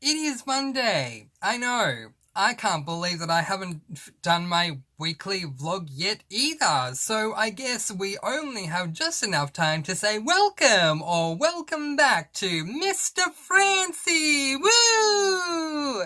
It is Monday. I know. I can't believe that I haven't done my weekly vlog yet either. So I guess we only have just enough time to say welcome or welcome back to Mr. Francy. Woo!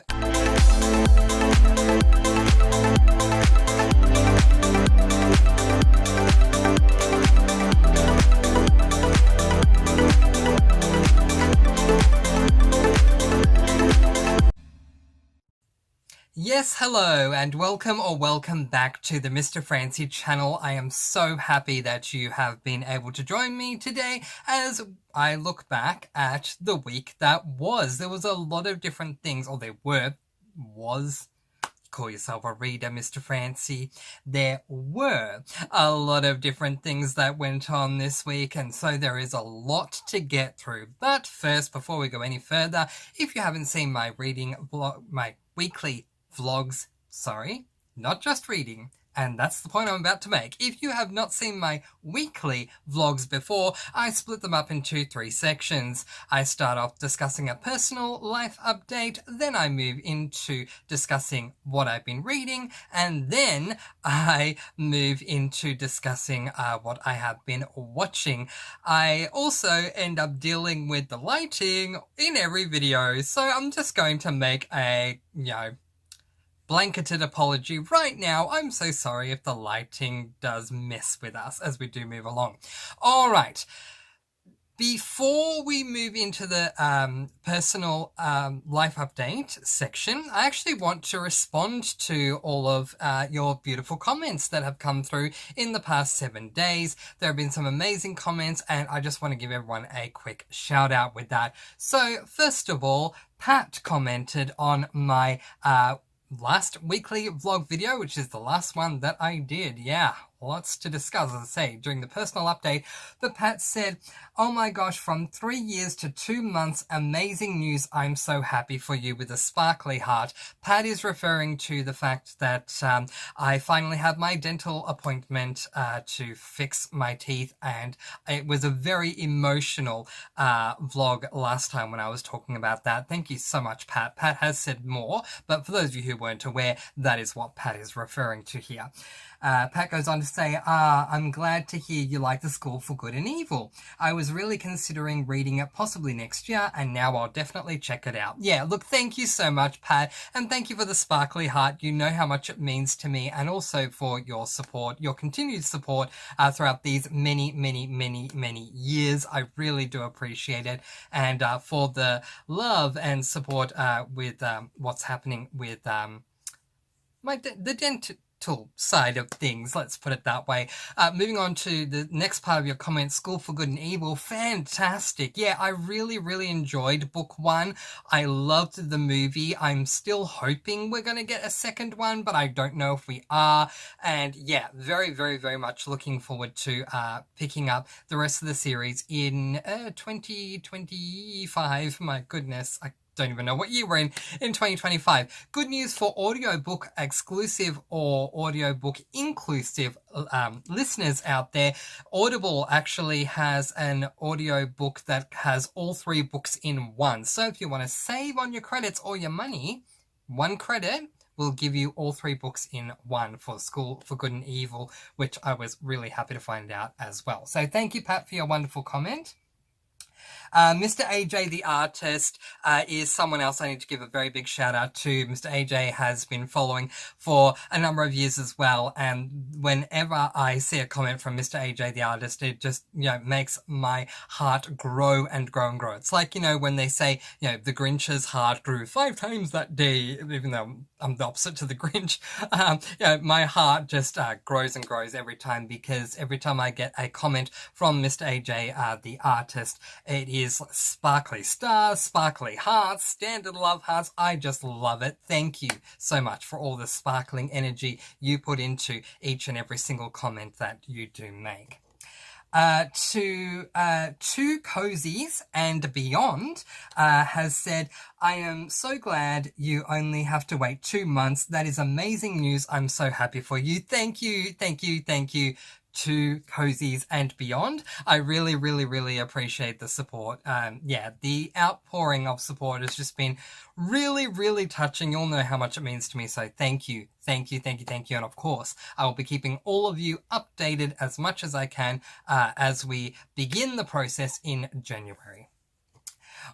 Yes, hello, and welcome back to the Mr. Francy channel. I am so happy that you have been able to join me today as I look back at the week that was. There was a lot of different things, or was. Call yourself a reader, Mr. Francy. There were a lot of different things that went on this week, and so there is a lot to get through. But first, before we go any further, if you haven't seen my weekly vlogs, not just reading, and that's the point I'm about to make. If you have not seen my weekly vlogs before, I split them up into 3 sections. I start off discussing a personal life update, then I move into discussing what I've been reading, and then I move into discussing what I have been watching. I also end up dealing with the lighting in every video, so I'm just going to make a, blanketed apology right now. I'm so sorry if the lighting does mess with us as we do move along. All right. Before we move into the personal life update section, I actually want to respond to all of your beautiful comments that have come through in the past 7 days. There have been some amazing comments, and I just want to give everyone a quick shout out with that. So first of all, Pat commented on my last weekly vlog video, which is the last one that I did. Yeah, lots to discuss, as I say, during the personal update. But Pat said, "Oh my gosh, from 3 years to 2 months, amazing news. I'm so happy for you," with a sparkly heart. Pat is referring to the fact that I finally had my dental appointment to fix my teeth, and it was a very emotional vlog last time when I was talking about that. Thank you so much, Pat. Pat has said more, but for those of you who weren't aware, that is what Pat is referring to here. Pat goes on to say, I'm glad to hear you like the School for Good and Evil. I was really considering reading it possibly next year, and now I'll definitely check it out. Yeah, look, thank you so much, Pat, and thank you for the sparkly heart. You know how much it means to me, and also for your support, your continued support throughout these many years. I really do appreciate it, and for the love and support with what's happening with the dental side of things, let's put it that way. Moving on to the next part of your comment, School for Good and Evil, fantastic. Yeah, I really enjoyed book 1. I loved the movie. I'm still hoping we're going to get a second one, but I don't know if we are. And yeah, very much looking forward to picking up the rest of the series in 2025. My goodness, I don't even know what year we're in 2025. Good news for audiobook exclusive or audiobook inclusive listeners out there. Audible actually has an audiobook that has all 3 books in one. So if you want to save on your credits or your money, 1 credit will give you all 3 books in one for School for Good and Evil, which I was really happy to find out as well. So thank you, Pat, for your wonderful comment. Mr. AJ, the artist, is someone else I need to give a very big shout out to. Mr. AJ has been following for a number of years as well, and whenever I see a comment from Mr. AJ, the artist, it just, makes my heart grow and grow and grow. It's like, when they say, the Grinch's heart grew 5 times that day, even though I'm the opposite to the Grinch. My heart just grows and grows every time, because every time I get a comment from Mr. AJ, the artist, it is sparkly stars, sparkly hearts, standard love hearts. I just love it. Thank you so much for all the sparkling energy you put into each and every single comment that you do make. To Two Cozies and Beyond has said, I am so glad you only have to wait 2 months. That is amazing news. I'm so happy for you. Thank you. to Cozies and beyond. I really, really, really appreciate the support. Yeah, the outpouring of support has just been really, really touching. You'll know how much it means to me, so thank you. Thank you, thank you, thank you. And of course, I will be keeping all of you updated as much as I can as we begin the process in January.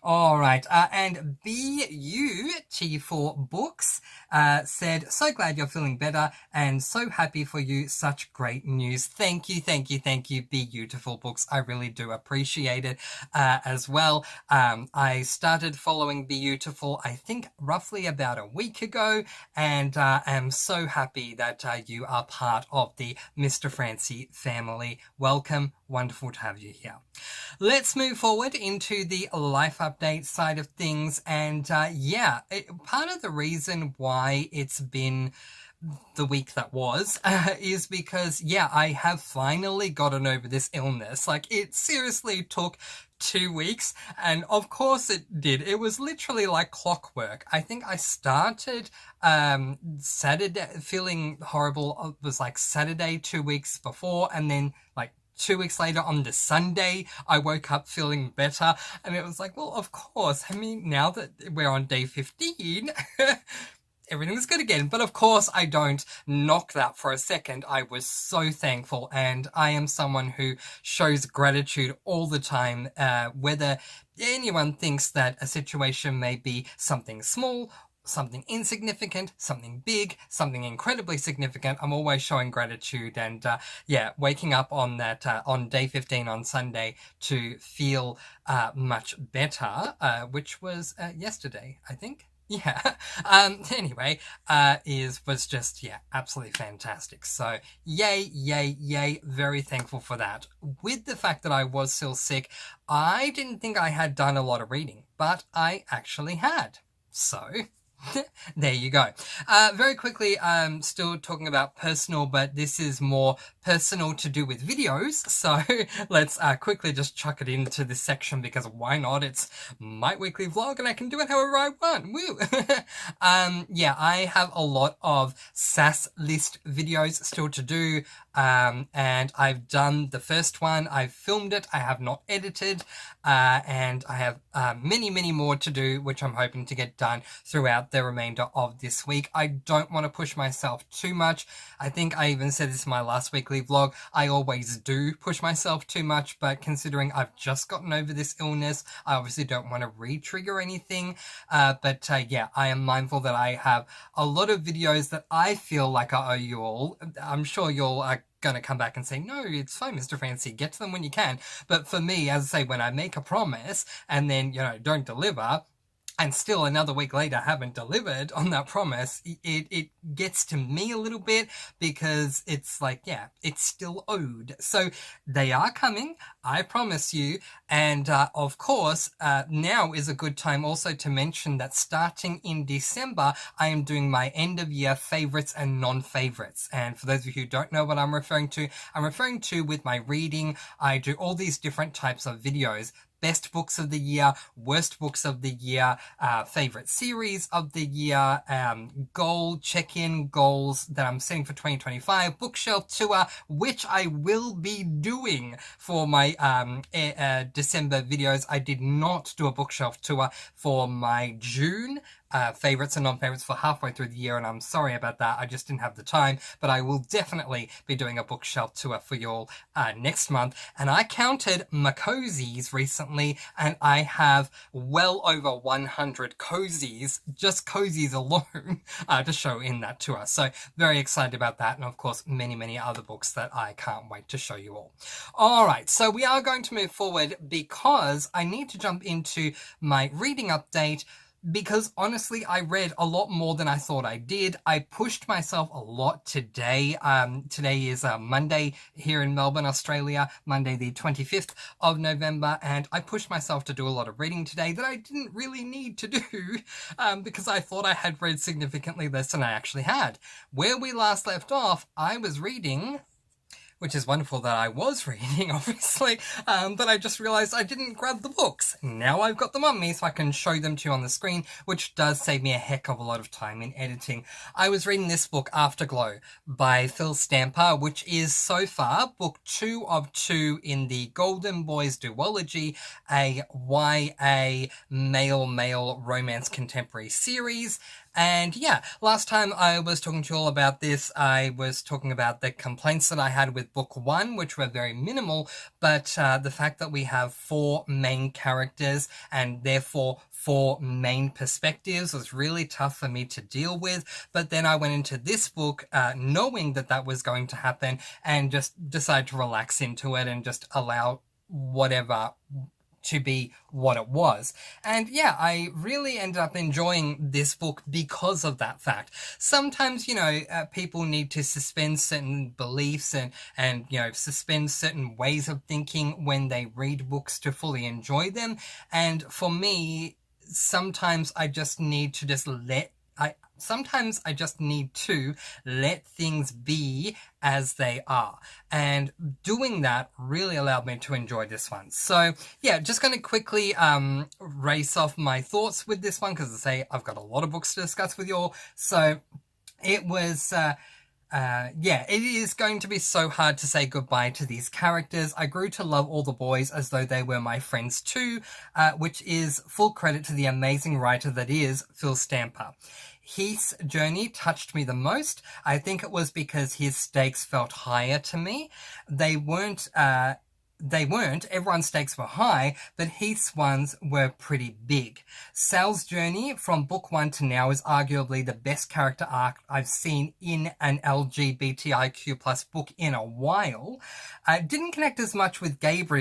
All right, and BUT4 Books said, so glad you're feeling better and so happy for you. Such great news. Thank you, thank you, thank you, Beautiful Books. I really do appreciate it as well. I started following Beautiful, I think, roughly about a week ago, and am so happy that you are part of the Mr. Francy family. Welcome. Wonderful to have you here. Let's move forward into the life update side of things. And yeah, part of the reason why it's been the week that was is because, yeah, I have finally gotten over this illness. Like, it seriously took 2 weeks, and of course it did. It was literally like clockwork. I think I started Saturday feeling horrible. It was like Saturday 2 weeks before, and then like 2 weeks later on the Sunday, I woke up feeling better. And it was like, well, of course. I mean, now that we're on day 15, everything's good again. But of course, I don't knock that for a second. I was so thankful. And I am someone who shows gratitude all the time, whether anyone thinks that a situation may be something small, something insignificant, something big, something incredibly significant. I'm always showing gratitude, and yeah, waking up on that on day 15 on Sunday to feel much better, which was yesterday, I think. Yeah. Anyway, was just, yeah, absolutely fantastic. So yay, yay, yay. Very thankful for that. With the fact that I was still sick, I didn't think I had done a lot of reading, but I actually had. So there you go. Very quickly, still talking about personal, but this is more personal to do with videos. So let's quickly just chuck it into this section, because why not? It's my weekly vlog and I can do it however I want. Woo! Yeah, I have a lot of SAS list videos still to do. And I've done the first one. I've filmed it. I have not edited. And I have many, many more to do, which I'm hoping to get done throughout the remainder of this week. I don't want to push myself too much. I think I even said this in my last weekly vlog. I always do push myself too much, but considering I've just gotten over this illness, I obviously don't want to re-trigger anything. But yeah, I am mindful that I have a lot of videos that I feel like I owe you all. I'm sure you'll going to come back and say, no, it's fine, Mr. Francy, get to them when you can. But for me, as I say, when I make a promise and then, you know, don't deliver, and still another week later haven't delivered on that promise, it gets to me a little bit, because it's like, yeah, it's still owed. So they are coming, I promise you. And of course, now is a good time also to mention that starting in December, I am doing my end of year favorites and non-favorites. And for those of you who don't know what I'm referring to with my reading, I do all these different types of videos. Best books of the year, worst books of the year, favorite series of the year, check-in goals that I'm setting for 2025, bookshelf tour, which I will be doing for my December videos. I did not do a bookshelf tour for my June favorites and non-favorites for halfway through the year, and I'm sorry about that. I just didn't have the time, but I will definitely be doing a bookshelf tour for you all next month. And I counted my cozies recently, and I have well over 100 cozies, just cozies alone, to show in that tour. So very excited about that, and of course many, many other books that I can't wait to show you all. All right, so we are going to move forward because I need to jump into my reading update, because honestly, I read a lot more than I thought I did. I pushed myself a lot today. Today is Monday here in Melbourne, Australia, Monday the 25th of November, and I pushed myself to do a lot of reading today that I didn't really need to do, because I thought I had read significantly less than I actually had. Where we last left off, I was reading which is wonderful that I was reading, obviously, but I just realized I didn't grab the books. Now I've got them on me so I can show them to you on the screen, which does save me a heck of a lot of time in editing. I was reading this book, Afterglow, by Phil Stamper, which is so far book 2 of 2 in the Golden Boys duology, a YA male romance contemporary series. And yeah, last time I was talking to you all about this, I was talking about the complaints that I had with book 1, which were very minimal, but the fact that we have 4 main characters and therefore 4 main perspectives was really tough for me to deal with. But then I went into this book knowing that that was going to happen and just decided to relax into it and just allow whatever to be what it was. And yeah, I really ended up enjoying this book because of that fact. Sometimes, people need to suspend certain beliefs and suspend certain ways of thinking when they read books to fully enjoy them. And for me, sometimes I just need to let things be as they are. And doing that really allowed me to enjoy this one. So yeah, just going to quickly race off my thoughts with this one, because as I say, I've got a lot of books to discuss with you all. So it was... it is going to be so hard to say goodbye to these characters. I grew to love all the boys as though they were my friends too, which is full credit to the amazing writer that is Phil Stamper. Heath's journey touched me the most. I think it was because his stakes felt higher to me. They weren't, everyone's stakes were high, but Heath's ones were pretty big. Sal's journey from book 1 to now is arguably the best character arc I've seen in an LGBTIQ plus book in a while. I didn't connect as much with Gabe, but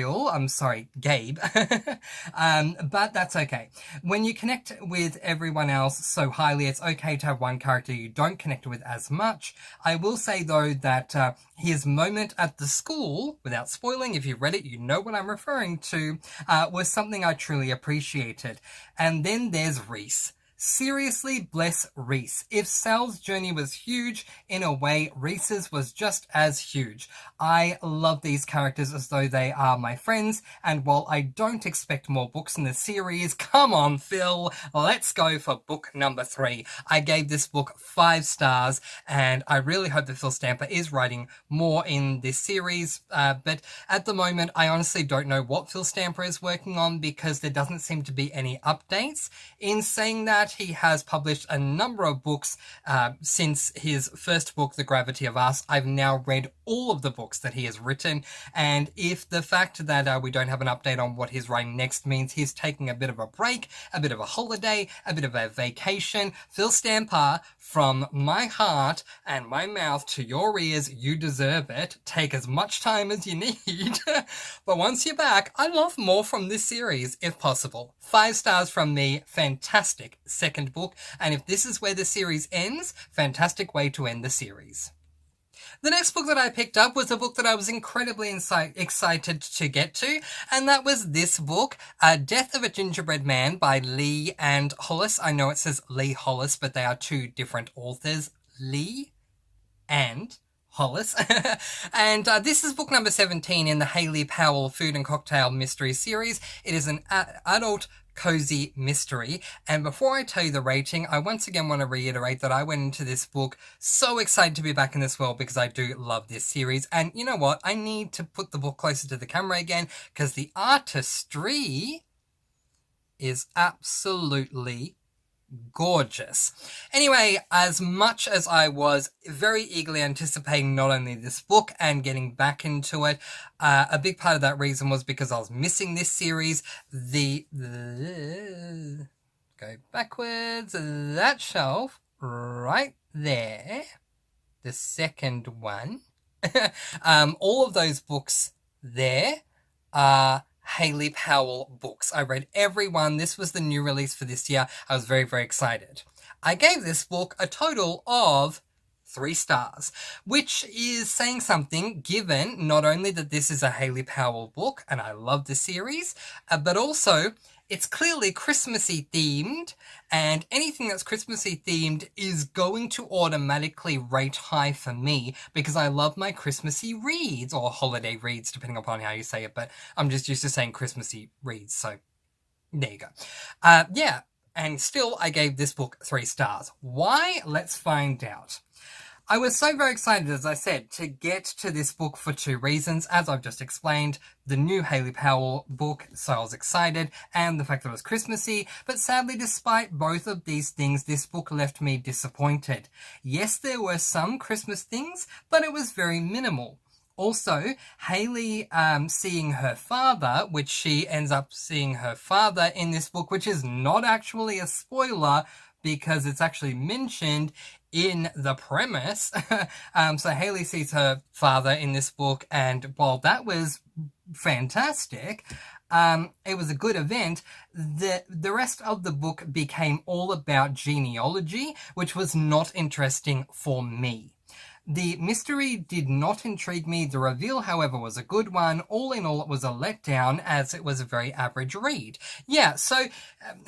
that's okay. When you connect with everyone else so highly, it's okay to have one character you don't connect with as much. I will say though that his moment at the school, without spoiling, if you've read it, you know what I'm referring to, was something I truly appreciated. And then there's Reese. Seriously, bless Reese. If Sal's journey was huge, in a way, Reese's was just as huge. I love these characters as though they are my friends, and while I don't expect more books in the series, come on, Phil, let's go for book number 3. I gave this book 5 stars, and I really hope that Phil Stamper is writing more in this series, but at the moment, I honestly don't know what Phil Stamper is working on because there doesn't seem to be any updates. In saying that, he has published a number of books since his first book, The Gravity of Us. I've now read all of the books that he has written, and if the fact that we don't have an update on what he's writing next means he's taking a bit of a break, a bit of a holiday, a bit of a vacation, Phil Stamper, from my heart and my mouth to your ears, you deserve it. Take as much time as you need. But once you're back, I love more from this series, if possible. 5 stars from me. Fantastic second book. And if this is where the series ends, fantastic way to end the series. The next book that I picked up was a book that I was incredibly excited to get to, and that was this book, Death of a Gingerbread Man by Lee and Hollis. I know it says Lee Hollis, but they are 2 different authors, Lee and Hollis. And this is book number 17 in the Haley Powell Food and Cocktail Mystery Series. It is an adult cozy mystery. And before I tell you the rating, I once again want to reiterate that I went into this book so excited to be back in this world because I do love this series. And you know what? I need to put the book closer to the camera again because the artistry is absolutely gorgeous. Anyway, as much as I was very eagerly anticipating not only this book and getting back into it, a big part of that reason was because I was missing this series. Go backwards, that shelf right there, the second one, all of those books there are Haley Powell books. I read every one. This was the new release for this year. I was very, very excited. I gave this book a total of 3 stars, which is saying something given not only that this is a Haley Powell book, and I love the series, but also it's clearly Christmassy themed, and anything that's Christmassy themed is going to automatically rate high for me because I love my Christmassy reads, or holiday reads, depending upon how you say it, but I'm just used to saying Christmassy reads, so there you go. Yeah, and still I gave this book 3 stars. Why? Let's find out. I was so very excited, as I said, to get to this book for 2 reasons. As I've just explained, the new Haley Powell book, so I was excited, and the fact that it was Christmassy, but sadly, despite both of these things, this book left me disappointed. Yes, there were some Christmas things, but it was very minimal. Also, Haley seeing her father, which she ends up seeing her father in this book, which is not actually a spoiler, because it's actually mentioned in the premise. So Haley sees her father in this book, and while that was fantastic, it was a good event, the rest of the book became all about genealogy, which was not interesting for me. The mystery did not intrigue me. The reveal, however, was a good one. All in all, it was a letdown, as it was a very average read. Yeah, so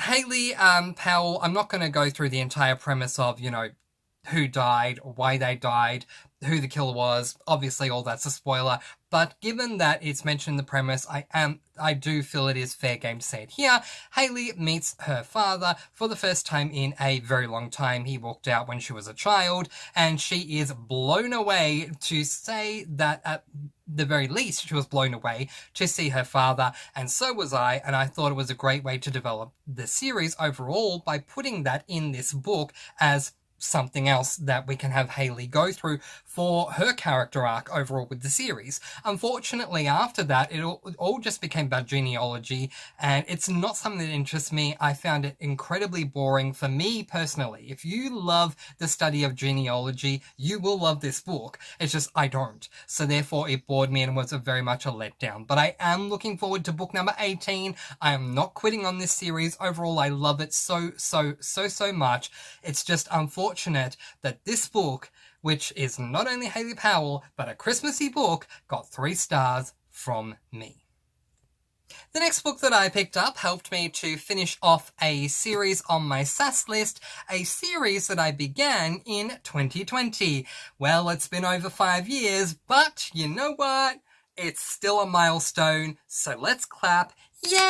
Haley Powell, I'm not going to go through the entire premise of, who died, why they died, who the killer was. Obviously, all that's a spoiler. But given that it's mentioned in the premise, I do feel it is fair game to say it here. Haley meets her father for the first time in a very long time. He walked out when she was a child, and she is blown away, to say that at the very least she was blown away to see her father, and so was I, and I thought it was a great way to develop the series overall by putting that in this book as something else that we can have Haley go through for her character arc overall with the series. Unfortunately, after that, it all just became about genealogy, and it's not something that interests me. I found it incredibly boring for me personally. If you love the study of genealogy, you will love this book. It's just I don't. So therefore, it bored me and was very much a letdown. But I am looking forward to book number 18. I am not quitting on this series. Overall, I love it so much. It's just unfortunate that this book, which is not only Haley Powell, but a Christmassy book, got 3 stars from me. The next book that I picked up helped me to finish off a series on my SAS list, a series that I began in 2020. Well, it's been over 5 years, but you know what? It's still a milestone, so let's clap. Yay!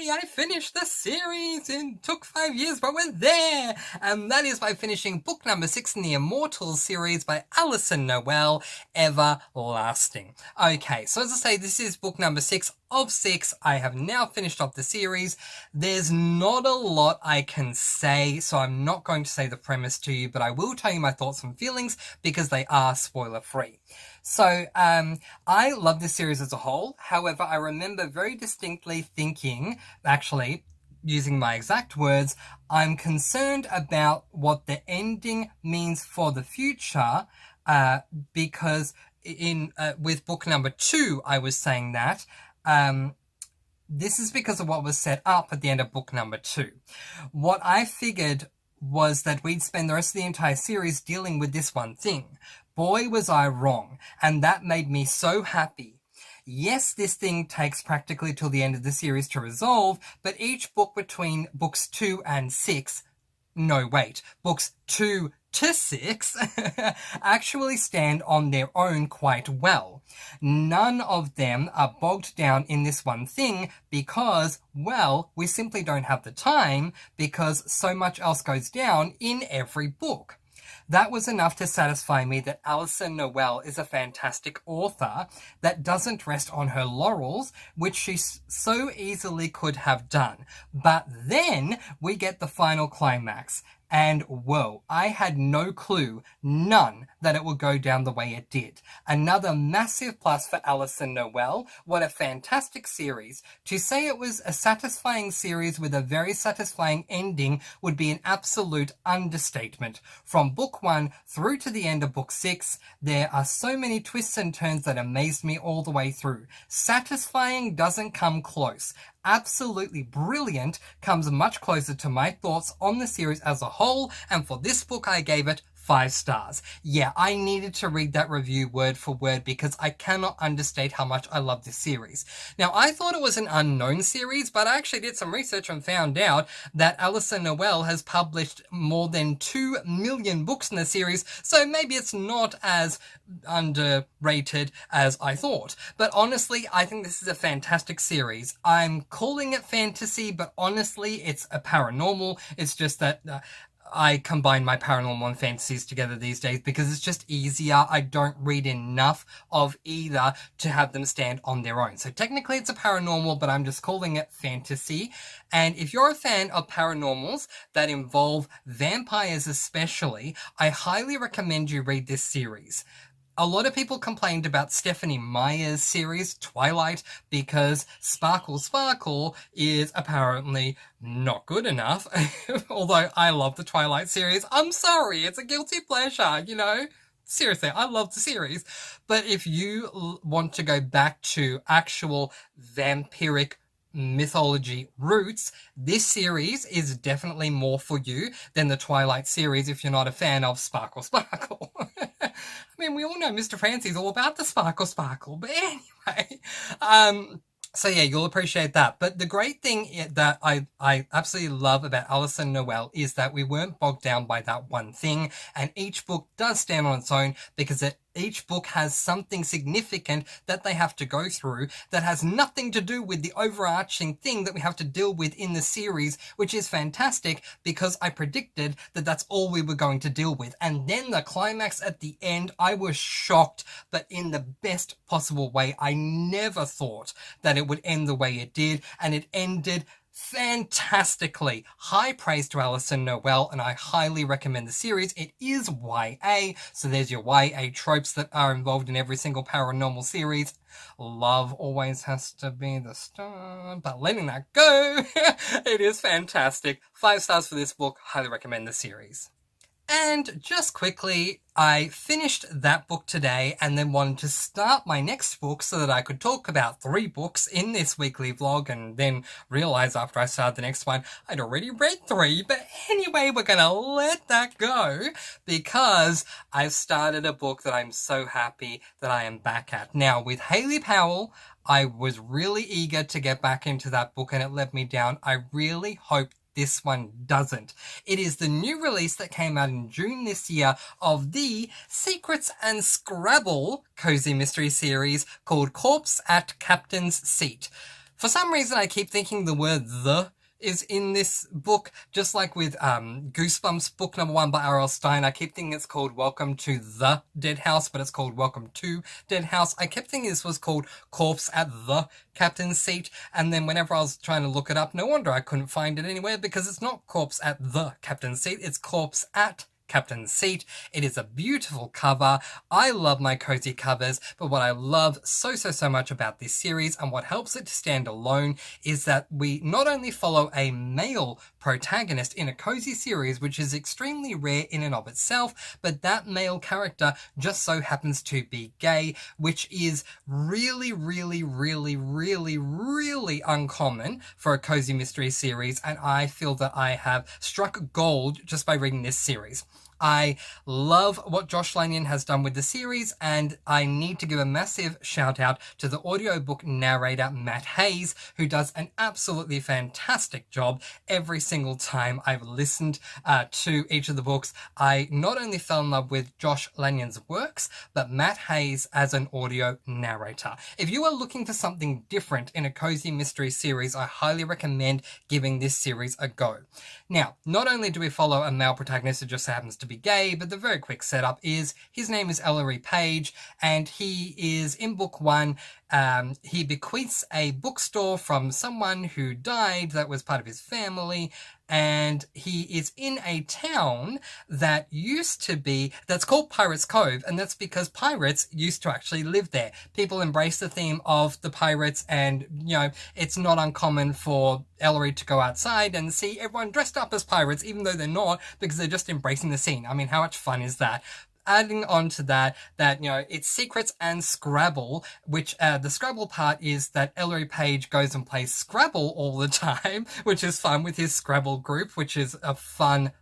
I finished the series. It took 5 years, but we're there. And that is by finishing book number 6 in the Immortals series by Alison Noel, Everlasting. Okay, so as I say, this is book number 6 of 6. I have now finished off the series. There's not a lot I can say, so I'm not going to say the premise to you, but I will tell you my thoughts and feelings because they are spoiler-free. So, I love this series as a whole. However, I remember very distinctly thinking, actually, using my exact words, I'm concerned about what the ending means for the future, because with book number 2, I was saying that, this is because of what was set up at the end of book number 2. What I figured was that we'd spend the rest of the entire series dealing with this one thing. Boy, was I wrong, and that made me so happy. Yes, this thing takes practically till the end of the series to resolve, but each book between books 2 and 6, no wait, books 2 to 6 actually stand on their own quite well. None of them are bogged down in this one thing because, well, we simply don't have the time because so much else goes down in every book. That was enough to satisfy me that Alison Noel is a fantastic author that doesn't rest on her laurels, which she so easily could have done. But then we get the final climax. And whoa, I had no clue, none, that it would go down the way it did. Another massive plus for Alison Noel. What a fantastic series. To say it was a satisfying series with a very satisfying ending would be an absolute understatement. From book 1 through to the end of book 6, there are so many twists and turns that amazed me all the way through. Satisfying doesn't come close. Absolutely brilliant comes much closer to my thoughts on the series as a whole, and for this book I gave it 5 stars. Yeah, I needed to read that review word for word because I cannot understate how much I love this series. Now, I thought it was an unknown series, but I actually did some research and found out that Alison Noel has published more than 2 million books in the series, so maybe it's not as underrated as I thought. But honestly, I think this is a fantastic series. I'm calling it fantasy, but honestly, it's a paranormal. It's just that I combine my paranormal and fantasies together these days because it's just easier. I don't read enough of either to have them stand on their own. So technically it's a paranormal, but I'm just calling it fantasy. And if you're a fan of paranormals that involve vampires especially, I highly recommend you read this series. A lot of people complained about Stephenie Meyer's series, Twilight, because Sparkle Sparkle is apparently not good enough. Although I love the Twilight series. I'm sorry, it's a guilty pleasure, you know? Seriously, I love the series. But if you want to go back to actual vampiric mythology roots, this series is definitely more for you than the Twilight series if you're not a fan of Sparkle Sparkle. I mean, we all know Mr. Francy's all about the Sparkle Sparkle, but anyway, so yeah, you'll appreciate that. But the great thing that I absolutely love about Alison Noel is that we weren't bogged down by that one thing, and each book does stand on its own because each book has something significant that they have to go through that has nothing to do with the overarching thing that we have to deal with in the series, which is fantastic because I predicted that that's all we were going to deal with. And then the climax at the end, I was shocked, but in the best possible way. I never thought that it would end the way it did, and it ended fantastically. High praise to Alison Noel, and I highly recommend the series. It is YA, so there's your YA tropes that are involved in every single paranormal series. Love always has to be the star, but letting that go, it is fantastic. 5 stars for this book. Highly recommend the series. And just quickly, I finished that book today and then wanted to start my next book so that I could talk about 3 books in this weekly vlog, and then realize after I started the next one, I'd already read 3. But anyway, we're gonna let that go because I've started a book that I'm so happy that I am back at. Now, with Haley Powell, I was really eager to get back into that book and it let me down. I really hope this one doesn't. It is the new release that came out in June this year of the Secrets and Scrabble cozy mystery series called Corpse at Captain's Seat. For some reason, I keep thinking the word "the" is in this book, just like with Goosebumps book number 1 by R.L. Stine. I keep thinking it's called Welcome to the Dead House, but it's called Welcome to Dead House. I kept thinking this was called Corpse at the Captain's Seat, and then whenever I was trying to look it up, no wonder I couldn't find it anywhere, because it's not Corpse at the Captain's Seat, it's Corpse at Captain's Seat. It is a beautiful cover. I love my cozy covers, but what I love so much about this series and what helps it to stand alone is that we not only follow a male protagonist in a cozy series, which is extremely rare in and of itself, but that male character just so happens to be gay, which is really uncommon for a cozy mystery series, and I feel that I have struck gold just by reading this series. I love what Josh Lanyon has done with the series, and I need to give a massive shout out to the audiobook narrator Matt Hayes, who does an absolutely fantastic job every single time I've listened to each of the books. I not only fell in love with Josh Lanyon's works, but Matt Hayes as an audio narrator. If you are looking for something different in a cozy mystery series, I highly recommend giving this series a go. Now, not only do we follow a male protagonist who just happens to be gay, but the very quick setup is his name is Ellery Page, and he is in book 1. He bequeaths a bookstore from someone who died that was part of his family, and he is in a town that used to be, that's called Pirates Cove, and that's because pirates used to actually live there. People embrace the theme of the pirates, and, you know, it's not uncommon for Ellery to go outside and see everyone dressed up as pirates, even though they're not, because they're just embracing the scene. I mean, how much fun is that? adding on to that, it's secrets and Scrabble, which the Scrabble part is that Ellery Page goes and plays Scrabble all the time, which is fun with his Scrabble group, which is a fun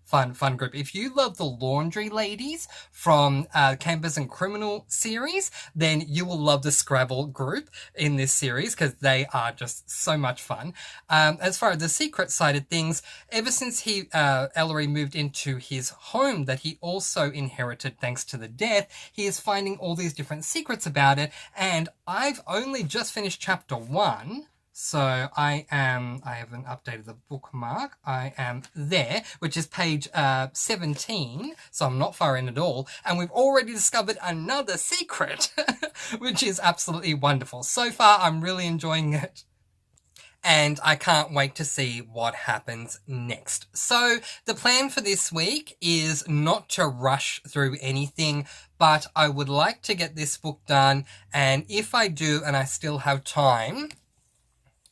group. If you love the Laundry Ladies from Campers and Criminal series, then you will love the Scrabble group in this series because they are just so much fun. As far as the secret side of things, ever since Ellery moved into his home that he also inherited thanks to the death, he is finding all these different secrets about it, and I've only just finished chapter 1. So I haven't updated the bookmark. I am there, which is page 17. So I'm not far in at all. And we've already discovered another secret, which is absolutely wonderful. So far, I'm really enjoying it. And I can't wait to see what happens next. So the plan for this week is not to rush through anything, but I would like to get this book done. And if I do, and I still have time,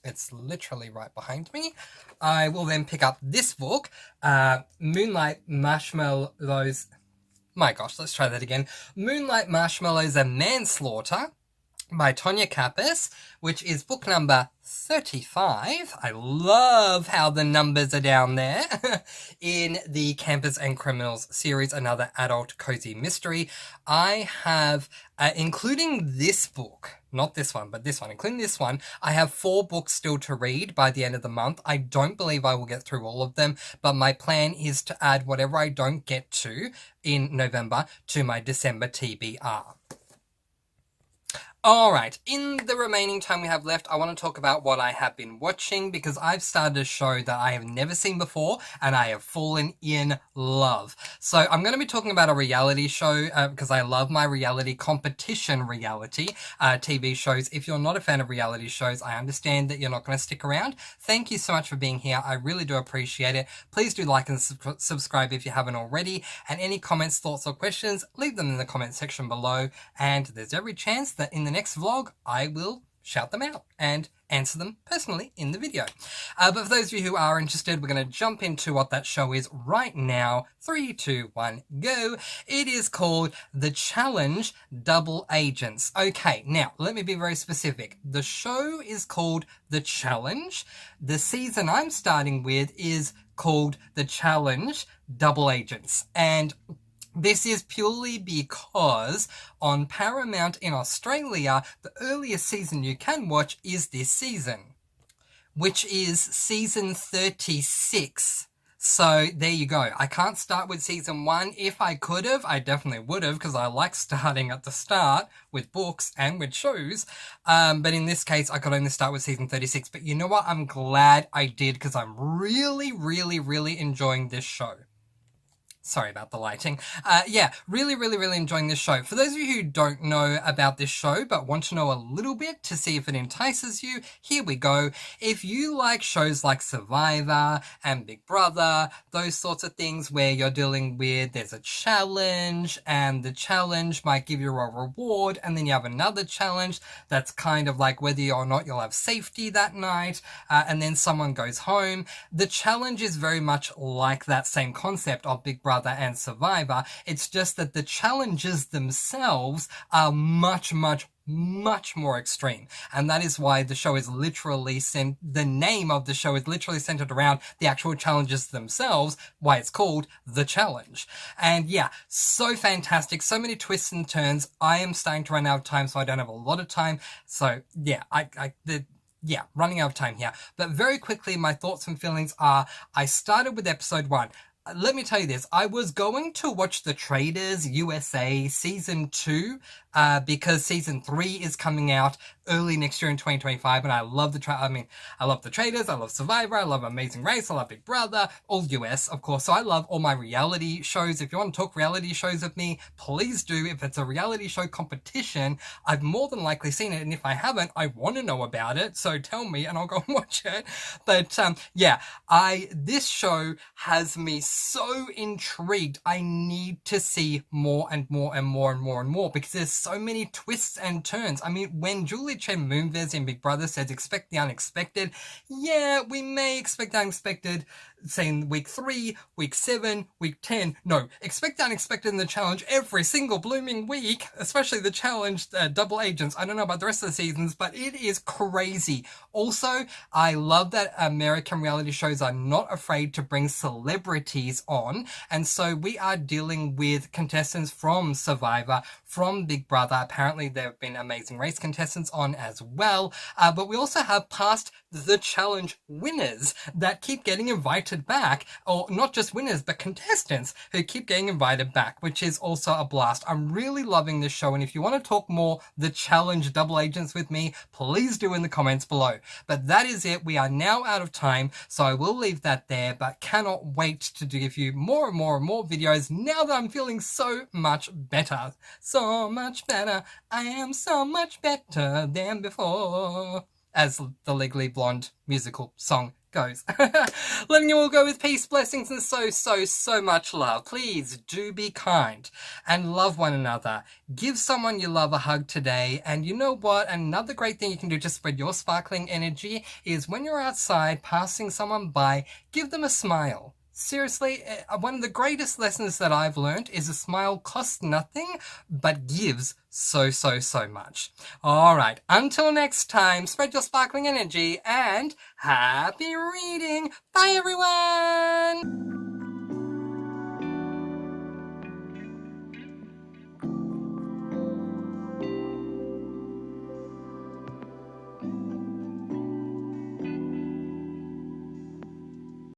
it's literally right behind me, I will then pick up this book, Moonlight Marshmallows. My gosh, let's try that again. Moonlight Marshmallows and Manslaughter by Tonya Kappas, which is book number 35. I love how the numbers are down there. In the Campers and Criminals series, another adult cozy mystery. I have, including this book, not this one, but this one, including this one, I have 4 books still to read by the end of the month. I don't believe I will get through all of them, but my plan is to add whatever I don't get to in November to my December TBR. Alright, in the remaining time we have left, I want to talk about what I have been watching, because I've started a show that I have never seen before, and I have fallen in love. So I'm going to be talking about a reality show, because I love my reality competition TV shows. If you're not a fan of reality shows, I understand that you're not going to stick around. Thank you so much for being here. I really do appreciate it. Please do like and subscribe if you haven't already, and any comments, thoughts, or questions, leave them in the comment section below, and there's every chance that in the next vlog I will shout them out and answer them personally in the video. But for those of you who are interested, we're going to jump into what that show is right now. 3, 2, 1, go. It is called The Challenge Double Agents. Okay, now let me be very specific. The show is called The Challenge. The season I'm starting with is called The Challenge Double Agents. And this is purely because on Paramount in Australia, the earliest season you can watch is this season, which is season 36. So there you go. I can't start with season 1. If I could have, I definitely would have, because I like starting at the start with books and with shows. But in this case, I could only start with season 36. But you know what? I'm glad I did, because I'm really, really, really enjoying this show. Sorry about the lighting. Really enjoying this show. For those of you who don't know about this show but want to know a little bit to see if it entices you, here we go. If you like shows like Survivor and Big Brother, those sorts of things where you're dealing with, there's a challenge and the challenge might give you a reward, and then you have another challenge that's kind of like whether or not you'll have safety that night, and then someone goes home. The challenge is very much like that same concept of Big Brother and Survivor. It's just that the challenges themselves are much more extreme, and that is why the show is literally the name of the show is literally centered around the actual challenges themselves, why it's called The Challenge. And yeah, so fantastic, so many twists and turns. I am starting to run out of time, so I don't have a lot of time, so yeah, running out of time here. But very quickly, my thoughts and feelings are, I started with episode 1. Let me tell you this, I was going to watch The Traders USA Season 2 because Season 3 is coming out early next year in 2025, and I love I love The Traders, I love Survivor, I love Amazing Race, I love Big Brother, all US, of course, so I love all my reality shows. If you want to talk reality shows with me, please do. If it's a reality show competition, I've more than likely seen it, and if I haven't, I want to know about it, so tell me and I'll go and watch it. But this show has me so intrigued. I need to see more and more because there's so many twists and turns. I mean, when Julie Chen Moonves in Big Brother says expect the unexpected, yeah, we may expect the unexpected saying week 3, week 7, week 10. No, expect the unexpected in the challenge every single blooming week, especially the challenge double agents. I don't know about the rest of the seasons, but it is crazy. Also, I love that American reality shows are not afraid to bring celebrities on, and so we are dealing with contestants from Survivor, from Big Brother. Apparently there have been Amazing Race contestants on as well, but we also have past the challenge winners that keep getting invited back, or not just winners but contestants who keep getting invited back, which is also a blast. I'm really loving this show, and if you want to talk more the challenge double agents with me, please do in the comments below. But that is it. We are now out of time, so I will leave that there, but cannot wait to give you more and more and more videos now that I'm feeling so much better. So much better. I am so much better than before, as the Legally Blonde musical song goes. Letting you all go with peace, blessings, and so much love. Please do be kind and love one another. Give someone you love a hug today. And you know what? Another great thing you can do to spread your sparkling energy is when you're outside passing someone by, give them a smile. Seriously, one of the greatest lessons that I've learned is a smile costs nothing, but gives so much. Alright, until next time, spread your sparkling energy and happy reading. Bye everyone!